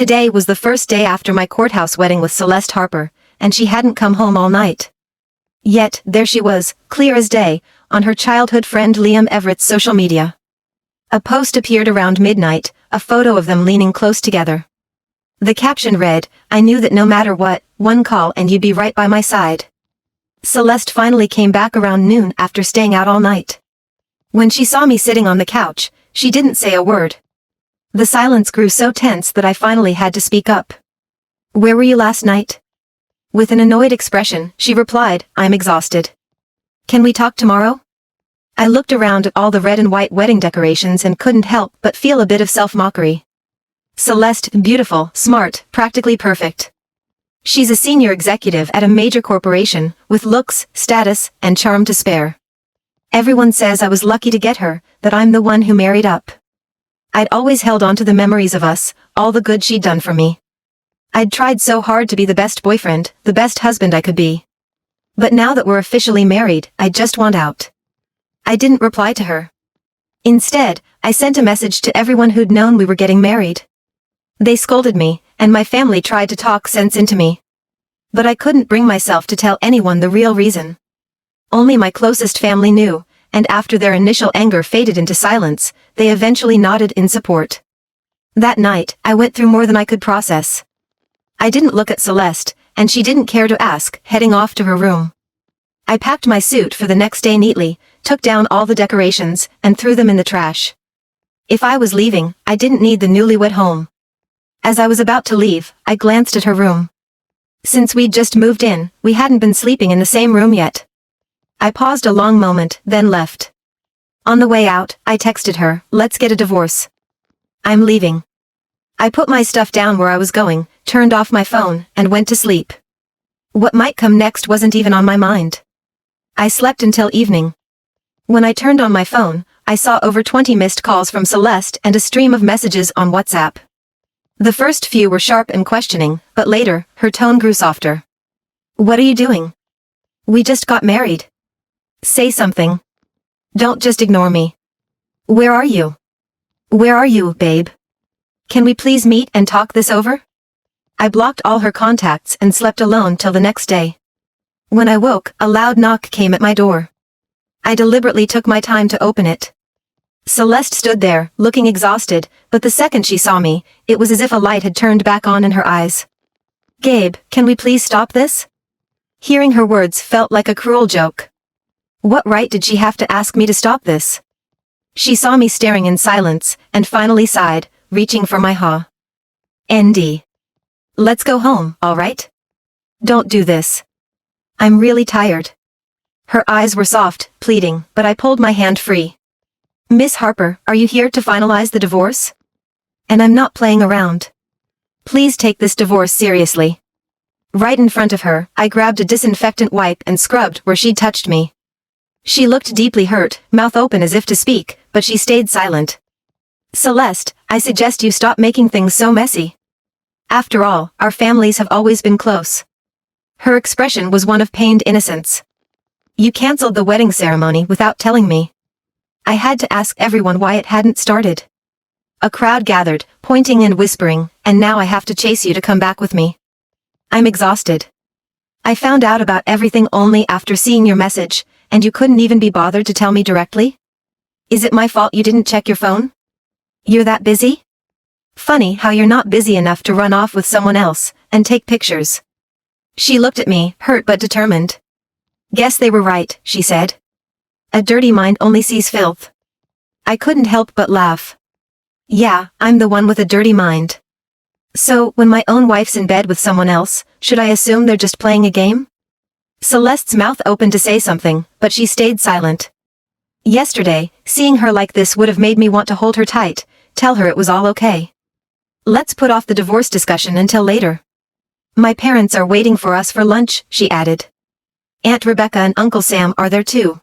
Today was the first day after my courthouse wedding with Celeste Harper, and she hadn't come home all night. Yet, there she was, clear as day, on her childhood friend Liam Everett's social media. A post appeared around midnight, a photo of them leaning close together. The caption read, "I knew that no matter what, one call and you'd be right by my side." Celeste finally came back around noon after staying out all night. When she saw me sitting on the couch, she didn't say a word. The silence grew so tense that I finally had to speak up. "Where were you last night?" With an annoyed expression, she replied, "I'm exhausted. Can we talk tomorrow?" I looked around at all the red and white wedding decorations and couldn't help but feel a bit of self-mockery. Celeste, beautiful, smart, practically perfect. She's a senior executive at a major corporation, with looks, status, and charm to spare. Everyone says I was lucky to get her, that I'm the one who married up. I'd always held on to the memories of us, all the good she'd done for me. I'd tried so hard to be the best boyfriend, the best husband I could be. But now that we're officially married, I just want out. I didn't reply to her. Instead, I sent a message to everyone who'd known we were getting married. They scolded me, and my family tried to talk sense into me. But I couldn't bring myself to tell anyone the real reason. Only my closest family knew, and after their initial anger faded into silence, they eventually nodded in support. That night, I went through more than I could process. I didn't look at Celeste, and she didn't care to ask, heading off to her room. I packed my suit for the next day neatly, took down all the decorations, and threw them in the trash. If I was leaving, I didn't need the newlywed home. As I was about to leave, I glanced at her room. Since we'd just moved in, we hadn't been sleeping in the same room yet. I paused a long moment, then left. On the way out, I texted her, "Let's get a divorce. I'm leaving." I put my stuff down where I was going, turned off my phone, and went to sleep. What might come next wasn't even on my mind. I slept until evening. When I turned on my phone, I saw over 20 missed calls from Celeste and a stream of messages on WhatsApp. The first few were sharp and questioning, but later, her tone grew softer. "What are you doing? We just got married. Say something. Don't just ignore me. Where are you? Where are you, babe? Can we please meet and talk this over?" I blocked all her contacts and slept alone till the next day. When I woke, a loud knock came at my door. I deliberately took my time to open it. Celeste stood there, looking exhausted, but the second she saw me, it was as if a light had turned back on in her eyes. "Gabe, can we please stop this?" Hearing her words felt like a cruel joke. What right did she have to ask me to stop this? She saw me staring in silence, and finally sighed, reaching for my ND. "Let's go home, all right? Don't do this. I'm really tired." Her eyes were soft, pleading, but I pulled my hand free. "Miss Harper, are you here to finalize the divorce? And I'm not playing around. Please take this divorce seriously." Right in front of her, I grabbed a disinfectant wipe and scrubbed where she'd touched me. She looked deeply hurt, mouth open as if to speak, but she stayed silent. "Celeste, I suggest you stop making things so messy. After all, our families have always been close." Her expression was one of pained innocence. "You canceled the wedding ceremony without telling me. I had to ask everyone why it hadn't started. A crowd gathered, pointing and whispering, and now I have to chase you to come back with me. I'm exhausted. I found out about everything only after seeing your message, and you couldn't even be bothered to tell me directly? Is it my fault you didn't check your phone? You're that busy? Funny how you're not busy enough to run off with someone else, and take pictures." She looked at me, hurt but determined. "Guess they were right," she said. "A dirty mind only sees filth." I couldn't help but laugh. Yeah, I'm the one with a dirty mind. So, when my own wife's in bed with someone else, should I assume they're just playing a game? Celeste's mouth opened to say something, but she stayed silent. Yesterday, seeing her like this would have made me want to hold her tight, tell her it was all okay. "Let's put off the divorce discussion until later. My parents are waiting for us for lunch," she added. "Aunt Rebecca and Uncle Sam are there too."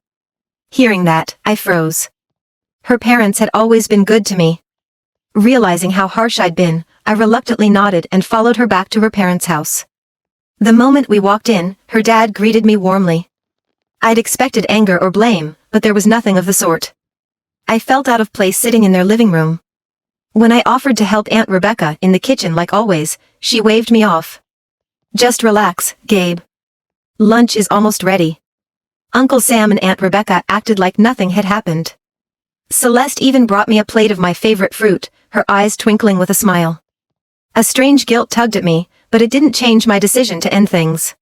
Hearing that, I froze. Her parents had always been good to me. Realizing how harsh I'd been, I reluctantly nodded and followed her back to her parents' house. The moment we walked in, her dad greeted me warmly. I'd expected anger or blame, but there was nothing of the sort. I felt out of place sitting in their living room. When I offered to help Aunt Rebecca in the kitchen like always, she waved me off. Just relax, Gabe. Lunch is almost ready. Uncle Sam and Aunt Rebecca acted like nothing had happened. Celeste even brought me a plate of my favorite fruit, her eyes twinkling with a smile. A strange guilt tugged at me, but it didn't change my decision to end things.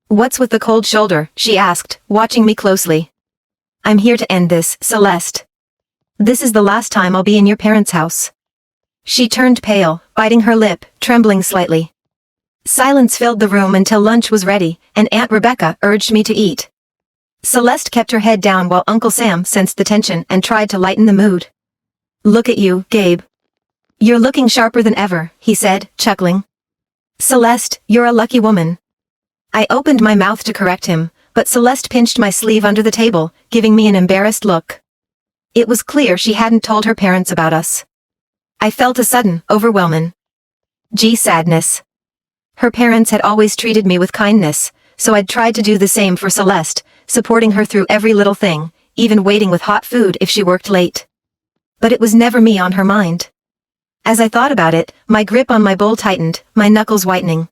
What's with the cold shoulder? She asked, watching me closely. I'm here to end this, Celeste. This is the last time I'll be in your parents' house. She turned pale, biting her lip, trembling slightly. Silence filled the room until lunch was ready, and Aunt Rebecca urged me to eat. Celeste kept her head down while Uncle Sam sensed the tension and tried to lighten the mood. Look at you, Gabe. You're looking sharper than ever, he said, chuckling. Celeste, you're a lucky woman. I opened my mouth to correct him, but Celeste pinched my sleeve under the table, giving me an embarrassed look. It was clear she hadn't told her parents about us. I felt a sudden, overwhelming sadness. Her parents had always treated me with kindness, so I'd tried to do the same for Celeste, supporting her through every little thing, even waiting with hot food if she worked late. But it was never me on her mind. As I thought about it, my grip on my bowl tightened, my knuckles whitening.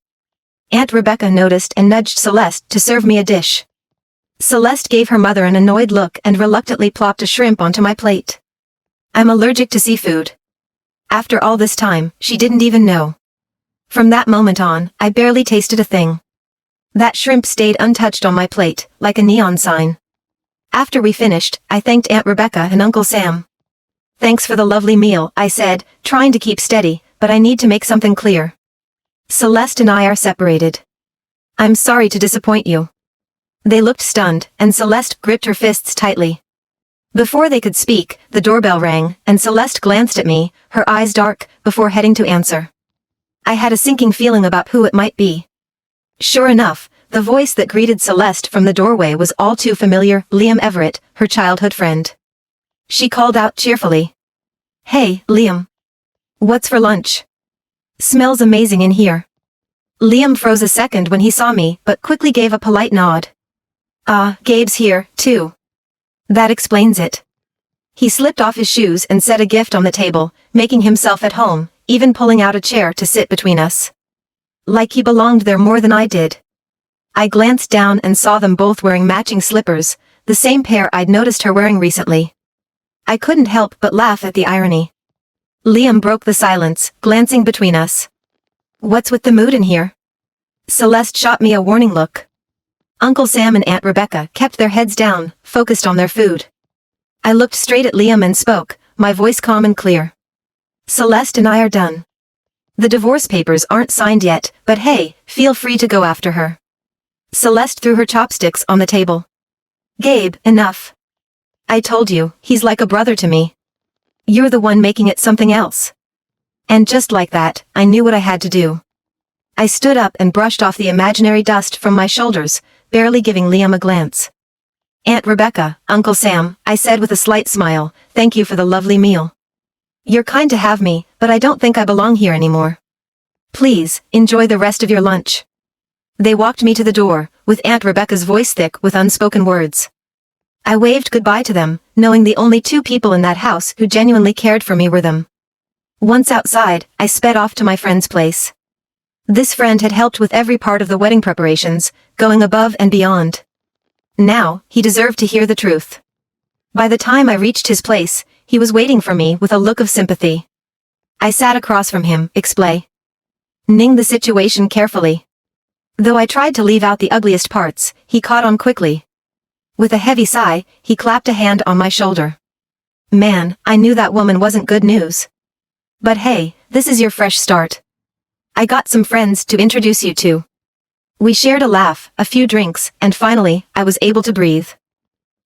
Aunt Rebecca noticed and nudged Celeste to serve me a dish. Celeste gave her mother an annoyed look and reluctantly plopped a shrimp onto my plate. I'm allergic to seafood. After all this time, she didn't even know. From that moment on, I barely tasted a thing. That shrimp stayed untouched on my plate, like a neon sign. After we finished, I thanked Aunt Rebecca and Uncle Sam. Thanks for the lovely meal, I said, trying to keep steady, but I need to make something clear. Celeste and I are separated. I'm sorry to disappoint you. They looked stunned, and Celeste gripped her fists tightly. Before they could speak, the doorbell rang, and Celeste glanced at me, her eyes dark, before heading to answer. I had a sinking feeling about who it might be. Sure enough, the voice that greeted Celeste from the doorway was all too familiar, Liam Everett, her childhood friend. She called out cheerfully. Hey, Liam. What's for lunch? Smells amazing in here. Liam froze a second when he saw me, but quickly gave a polite nod. Gabe's here, too. That explains it. He slipped off his shoes and set a gift on the table, making himself at home, even pulling out a chair to sit between us. Like he belonged there more than I did. I glanced down and saw them both wearing matching slippers, the same pair I'd noticed her wearing recently. I couldn't help but laugh at the irony. Liam broke the silence, glancing between us. What's with the mood in here? Celeste shot me a warning look. Uncle Sam and Aunt Rebecca kept their heads down, focused on their food. I looked straight at Liam and spoke, my voice calm and clear. Celeste and I are done. The divorce papers aren't signed yet, but hey, feel free to go after her. Celeste threw her chopsticks on the table. Gabe, enough. I told you, he's like a brother to me. You're the one making it something else. And just like that, I knew what I had to do. I stood up and brushed off the imaginary dust from my shoulders, barely giving Liam a glance. Aunt Rebecca, Uncle Sam, I said with a slight smile, thank you for the lovely meal. You're kind to have me, but I don't think I belong here anymore. Please, enjoy the rest of your lunch. They walked me to the door, with Aunt Rebecca's voice thick with unspoken words. I waved goodbye to them, knowing the only two people in that house who genuinely cared for me were them. Once outside, I sped off to my friend's place. This friend had helped with every part of the wedding preparations, going above and beyond. Now, he deserved to hear the truth. By the time I reached his place, he was waiting for me with a look of sympathy. I sat across from him, explaining the situation carefully. Though I tried to leave out the ugliest parts, he caught on quickly. With a heavy sigh, he clapped a hand on my shoulder. Man, I knew that woman wasn't good news. But hey, this is your fresh start. I got some friends to introduce you to. We shared a laugh, a few drinks, and finally, I was able to breathe.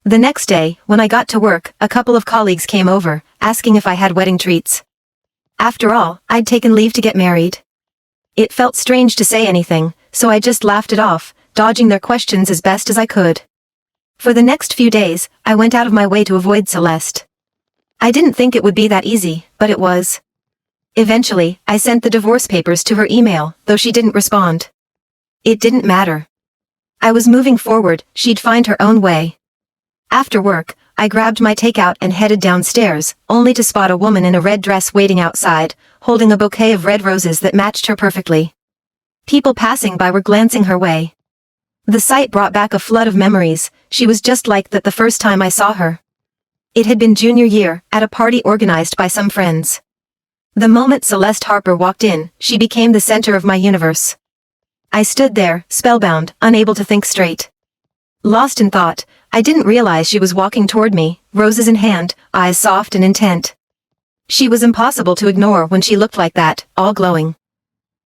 The next day, when I got to work, a couple of colleagues came over, asking if I had wedding treats. After all, I'd taken leave to get married. It felt strange to say anything, so I just laughed it off, dodging their questions as best as I could. For the next few days, I went out of my way to avoid Celeste. I didn't think it would be that easy, but it was. Eventually, I sent the divorce papers to her email, though she didn't respond. It didn't matter. I was moving forward, she'd find her own way. After work, I grabbed my takeout and headed downstairs, only to spot a woman in a red dress waiting outside, holding a bouquet of red roses that matched her perfectly. People passing by were glancing her way. The sight brought back a flood of memories. She was just like that the first time I saw her. It had been junior year, at a party organized by some friends. The moment Celeste Harper walked in, she became the center of my universe. I stood there, spellbound, unable to think straight. Lost in thought, I didn't realize she was walking toward me, roses in hand, eyes soft and intent. She was impossible to ignore when she looked like that, all glowing.